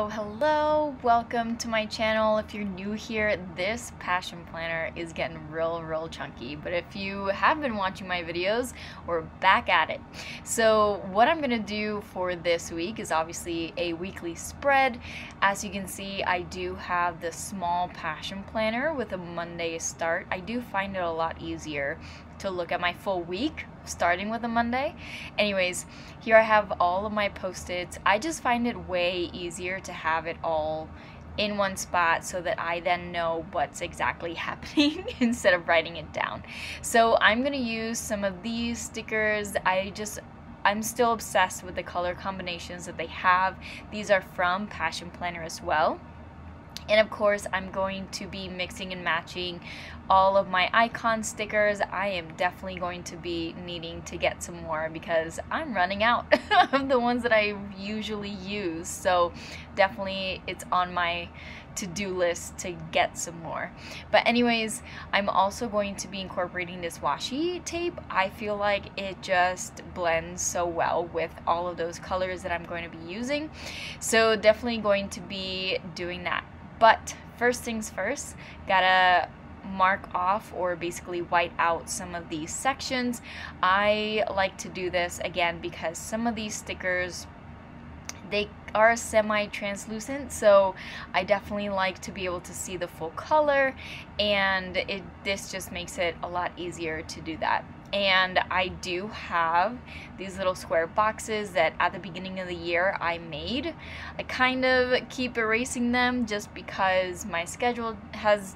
Hello, welcome to my channel. If you're new here, this passion planner is getting real chunky, but if you have been watching my videos, we're back at it. So what I'm gonna do for this week is obviously a weekly spread. As you can see, I do have the small passion planner with a Monday start. I do find it a lot easier to look at my full week starting with a Monday. Anyways, here I have all of my post-its. I just find it way easier to have it all in one spot so that I then know what's exactly happening instead of writing it down. So I'm gonna use some of these stickers. I'm still obsessed with the color combinations that they have. These are from Passion Planner as well. And of course, I'm going to be mixing and matching all of my icon stickers. I am definitely going to be needing to get some more because I'm running out of the ones that I usually use. So definitely it's on my to-do list to get some more. But anyways, I'm also going to be incorporating this washi tape. I feel like it just blends so well with all of those colors that I'm going to be using. So definitely going to be doing that. But first things first, gotta mark off or basically white out some of these sections. I like to do this again because some of these stickers, they are semi-translucent, so I definitely like to be able to see the full color, and this just makes it a lot easier to do that. And I do have these little square boxes that at the beginning of the year I made. I kind of keep erasing them just because my schedule has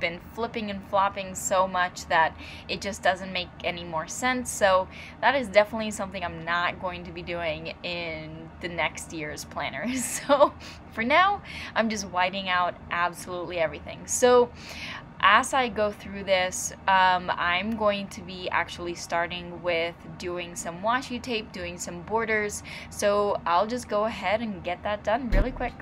been flipping and flopping so much that it just doesn't make any more sense. So that is definitely something I'm not going to be doing in the next year's planner. So for now, I'm just whiting out absolutely everything. So as I go through this, I'm going to be actually starting with doing some washi tape, doing some borders. So I'll just go ahead and get that done really quick.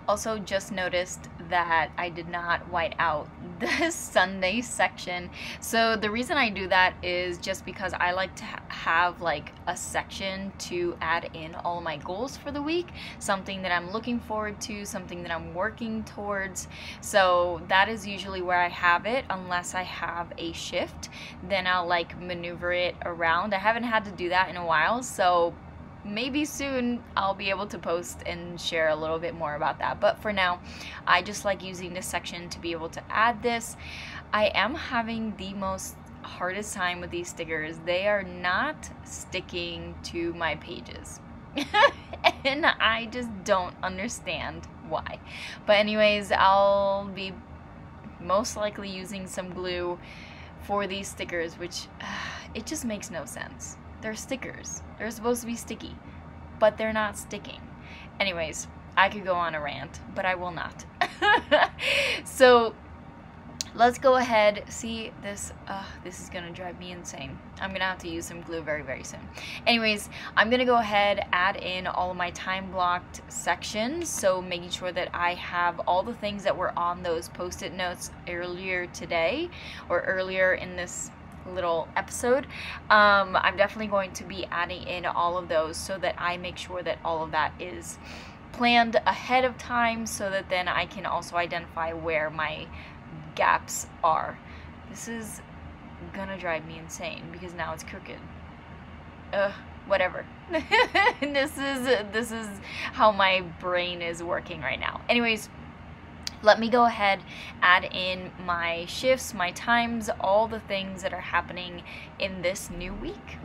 Also just noticed that I did not white out the Sunday section. So the reason I do that is just because I like to have like a section to add in all my goals for the week, something that I'm looking forward to, something that I'm working towards. So that is usually where I have it, unless I have a shift, then I'll like maneuver it around. I haven't had to do that in a while, so maybe soon I'll be able to post and share a little bit more about that. But for now, I just like using this section to be able to add this. I am having the hardest time with these stickers. They are not sticking to my pages. And I just don't understand why. But anyways, I'll be most likely using some glue for these stickers, which it just makes no sense. They're stickers. They're supposed to be sticky, but they're not sticking. Anyways, I could go on a rant, but I will not. So let's go ahead. See this, this is gonna drive me insane. I'm gonna have to use some glue very, very soon. Anyways, I'm gonna go ahead, add in all of my time blocked sections, so making sure that I have all the things that were on those post-it notes earlier today, or earlier in this little episode. I'm definitely going to be adding in all of those so that I make sure that all of that is planned ahead of time, so that then I can also identify where my gaps are. This is gonna drive me insane because now it's crooked. Whatever. This is how my brain is working right now. Anyways, let me go ahead, add in my shifts, my times, all the things that are happening in this new week.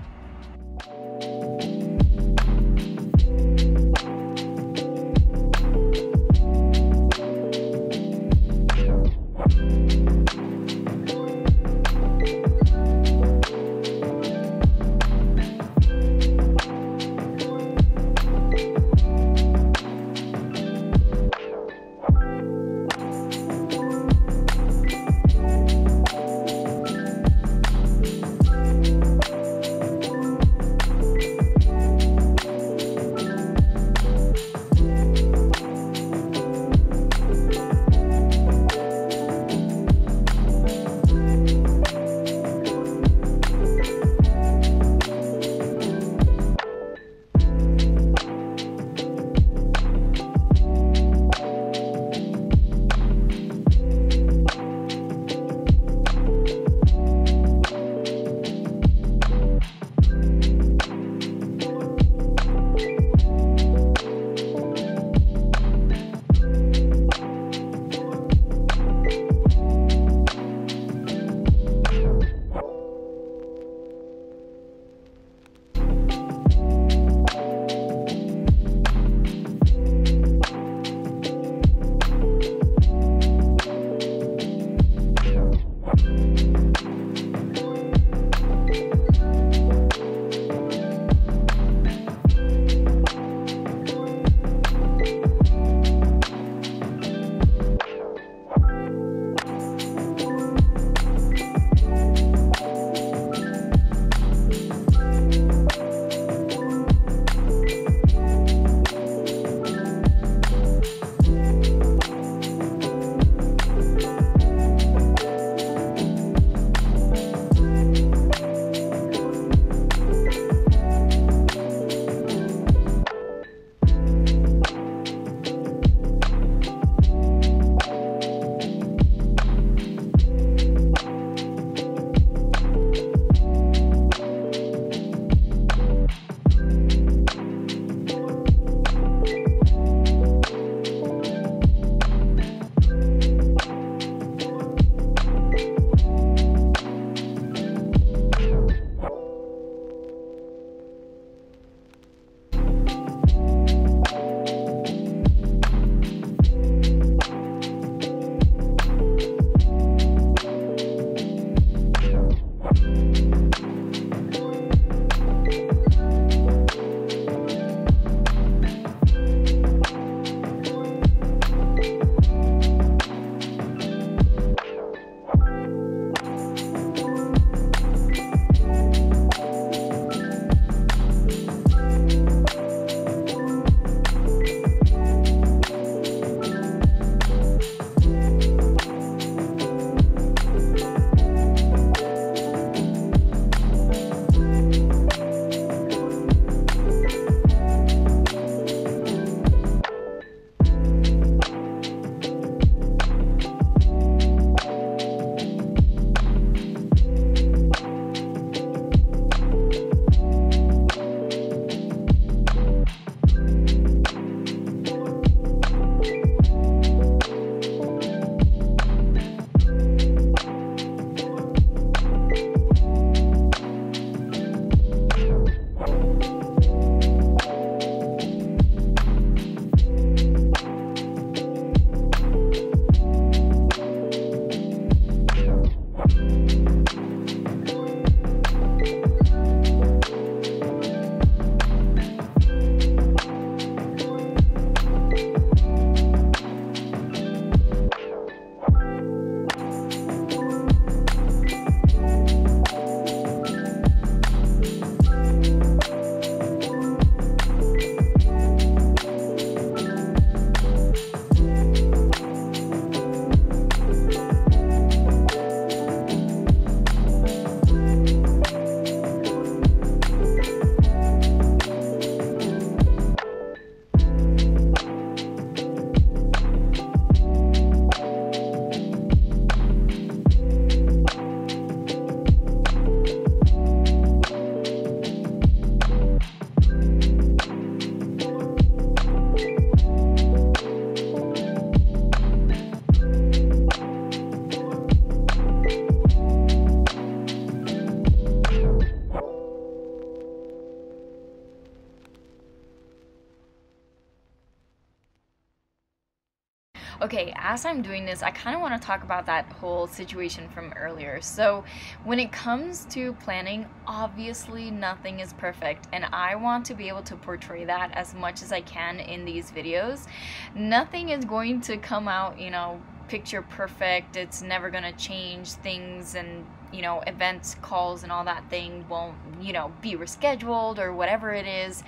Okay, as I'm doing this, I kind of want to talk about that whole situation from earlier. So when it comes to planning, obviously nothing is perfect, and I want to be able to portray that as much as I can in these videos. Nothing is going to come out, you know, picture perfect. It's never going to change things, and you know, events, calls, and all that thing won't, you know, be rescheduled or whatever it is.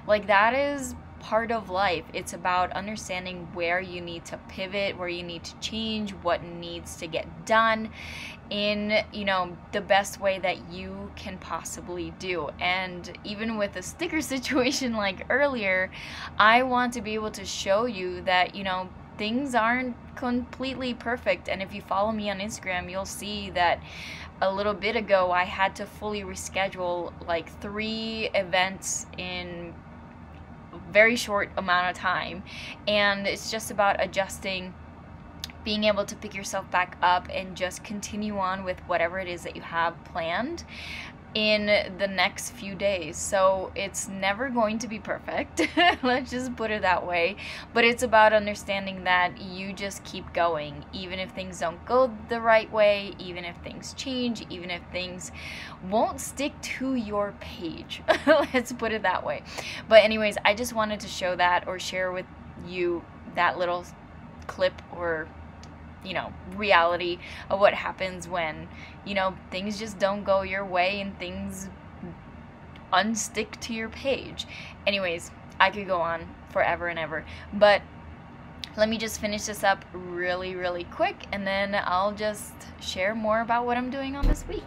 Like, that is part of life. It's about understanding where you need to pivot, where you need to change, what needs to get done in, you know, the best way that you can possibly do. And even with a sticker situation like earlier, I want to be able to show you that, you know, things aren't completely perfect. And if you follow me on Instagram, you'll see that a little bit ago I had to fully reschedule like 3 events in very short amount of time, and it's just about adjusting, being able to pick yourself back up and just continue on with whatever it is that you have planned in the next few days. So it's never going to be perfect, let's just put it that way, but it's about understanding that you just keep going, even if things don't go the right way, even if things change, even if things won't stick to your page. Let's put it that way. But anyways, I just wanted to show that, or share with you that little clip, or you know, reality of what happens when, you know, things just don't go your way and things unstick to your page. Anyways, I could go on forever and ever, but let me just finish this up really quick, and then I'll just share more about what I'm doing on this week.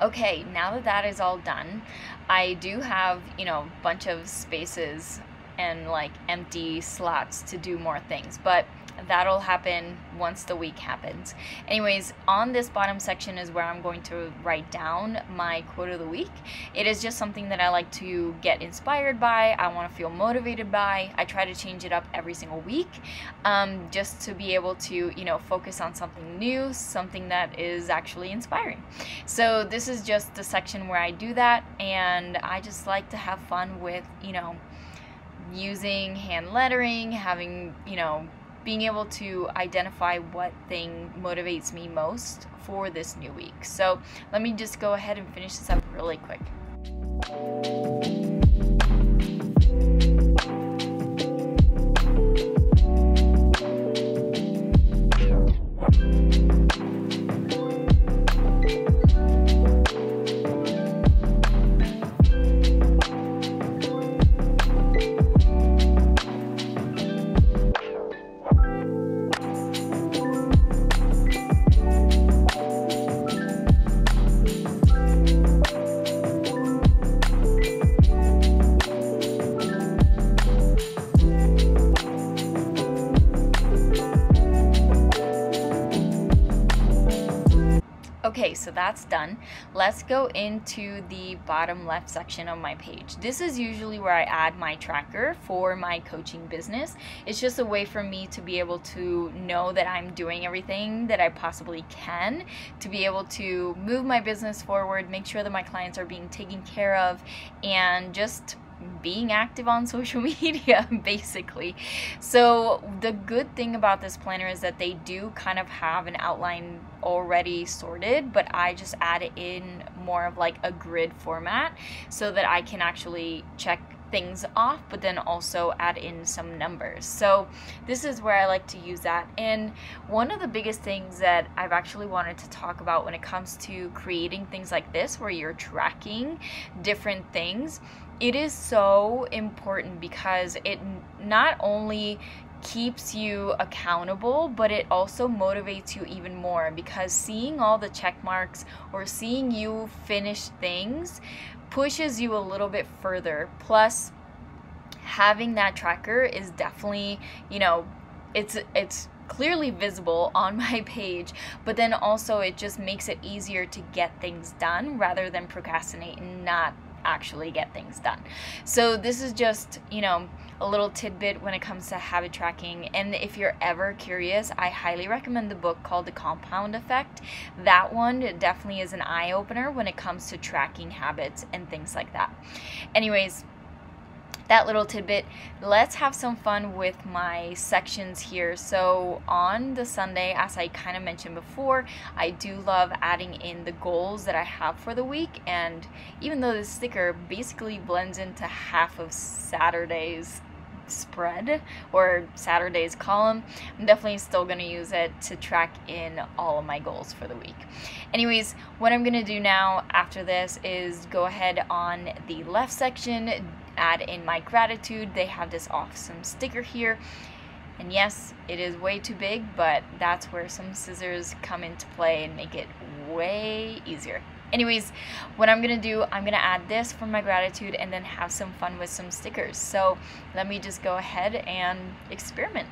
Okay, now that that is all done, I do have, you know, a bunch of spaces and like empty slots to do more things, but that'll happen once the week happens. Anyways, on this bottom section is where I'm going to write down my quote of the week. It is just something that I like to get inspired by, I want to feel motivated by. I try to change it up every single week, just to be able to, you know, focus on something new, something that is actually inspiring. So this is just the section where I do that, and I just like to have fun with, you know, using hand lettering, having, you know, being able to identify what thing motivates me most for this new week. So let me just go ahead and finish this up really quick. Okay, so that's done. Let's go into the bottom left section of my page. This is usually where I add my tracker for my coaching business. It's just a way for me to be able to know that I'm doing everything that I possibly can to be able to move my business forward, make sure that my clients are being taken care of, and just being active on social media, basically. So the good thing about this planner is that they do kind of have an outline already sorted, but I just add it in more of like a grid format so that I can actually check things off, but then also add in some numbers. So this is where I like to use that. And one of the biggest things that I've actually wanted to talk about when it comes to creating things like this, where you're tracking different things, it is so important because it not only keeps you accountable, but it also motivates you even more, because seeing all the check marks or seeing you finish things pushes you a little bit further. Plus, having that tracker is definitely, you know, it's clearly visible on my page, but then also it just makes it easier to get things done rather than procrastinate and not actually get things done. So this is just, you know, a little tidbit when it comes to habit tracking. And if you're ever curious, I highly recommend the book called The Compound Effect. That one definitely is an eye-opener when it comes to tracking habits and things like that. Anyways, that little tidbit. Let's have some fun with my sections here. So on the Sunday, as I kind of mentioned before, I do love adding in the goals that I have for the week. And even though this sticker basically blends into half of Saturday's spread or Saturday's column, I'm definitely still going to use it to track in all of my goals for the week. Anyways, what I'm going to do now after this is go ahead on the left section, add in my gratitude. They have this awesome sticker here, and yes, it is way too big, but that's where some scissors come into play and make it way easier. Anyways, what I'm gonna do, I'm gonna add this for my gratitude and then have some fun with some stickers. So let me just go ahead and experiment.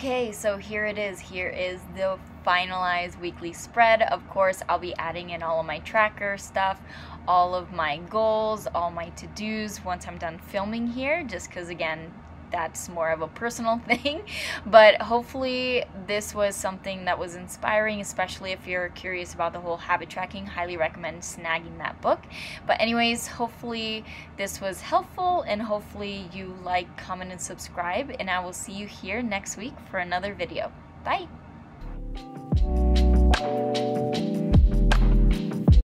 Okay, so here it is. Here is the finalized weekly spread. Of course, I'll be adding in all of my tracker stuff, all of my goals, all my to-dos once I'm done filming here, just because, again, that's more of a personal thing. But hopefully this was something that was inspiring, especially if you're curious about the whole habit tracking. Highly recommend snagging that book. But anyways, hopefully this was helpful, and hopefully you like, comment, and subscribe, and I will see you here next week for another video. Bye!